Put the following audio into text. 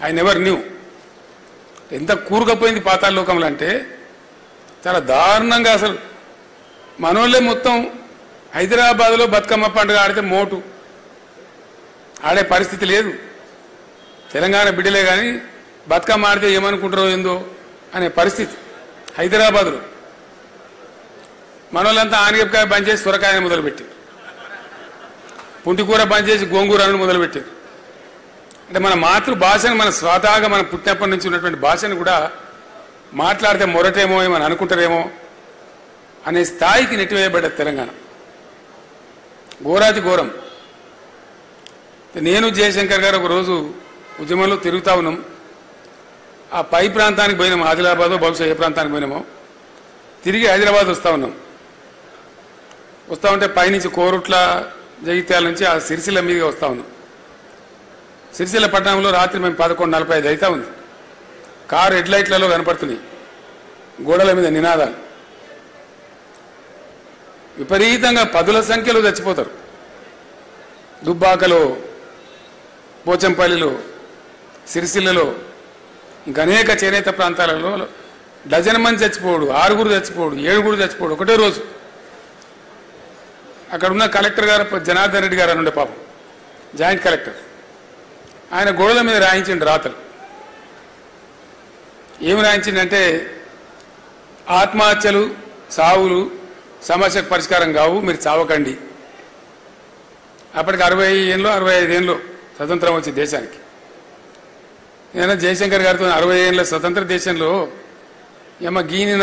I never knew. ఎంత కూరుకపోయింది పాతాళ లోకంలో అంటే చాలా దారుణంగా. అసలు మనోళ్ళే మొత్తం హైదరాబాద్లో బతుకమ్మ పండుగ ఆడితే మోటు ఆడే పరిస్థితి లేదు. తెలంగాణ బిడ్డలే కానీ బతుకమ్మ ఆడితే ఏమనుకుంటారో ఏందో అనే పరిస్థితి హైదరాబాద్లో. మనోళ్ళంతా ఆనగపకాయ బంద్ చేసి సొరకాయని మొదలుపెట్టారు, పుంటికూర బంద్ చేసి గోంగూరను మొదలుపెట్టారు. అంటే మన మాతృభాషను, మన స్వతహాగా మన పుట్టినప్పటి నుంచి ఉన్నటువంటి భాషను కూడా మాట్లాడితే మొరటేమో ఏమని అనుకుంటారేమో అనే స్థాయికి నెట్టివేయబడ్డది తెలంగాణ. ఘోరాతి ఘోరం. నేను జయశంకర్ గారు ఒకరోజు ఉద్యమంలో తిరుగుతా ఉన్నాం. ఆ పై ప్రాంతానికి పోయినాం, ఆదిలాబాద్ బహుశా ఏ ప్రాంతానికి పోయినామో. తిరిగి హైదరాబాద్ వస్తూ ఉన్నాం. వస్తూ ఉంటే పైనుంచి కోరుట్ల జగిత్యాల నుంచి ఆ సిరిసిల్ల మీదుగా వస్తూ ఉన్నాం. సిరిసిల్ల పట్టణంలో రాత్రి మేము 11:45 అవుతా ఉంది. కారు హెడ్ లైట్లలో కనపడుతున్నాయి, గోడల మీద నినాదాలు. విపరీతంగా పదుల సంఖ్యలో చచ్చిపోతారు. దుబ్బాకలో, పోచంపల్లిలో, సిరిసిల్లలో, ఇంకా అనేక చేనేత ప్రాంతాలలో డజన్ మంది చచ్చిపోడు, 6 చచ్చిపోడు, 7 చచ్చిపోడు ఒకటే రోజు. అక్కడ ఉన్న కలెక్టర్ గారు జనార్దన్ రెడ్డి గారు అని ఉండే పాపం, జాయింట్ కలెక్టర్. ఆయన గోడల మీద రాయించిండు రాతలు. ఏమి రాయించిండంటే ఆత్మహత్యలు, సావులు సమస్యకు పరిష్కారం కావు, మీరు చావకండి. అప్పటికి 65 ఏళ్ళు స్వతంత్రం వచ్చి దేశానికి. నేను జయశంకర్ గారితో 60 ఏళ్ళ స్వతంత్ర దేశంలో ఏమో గీని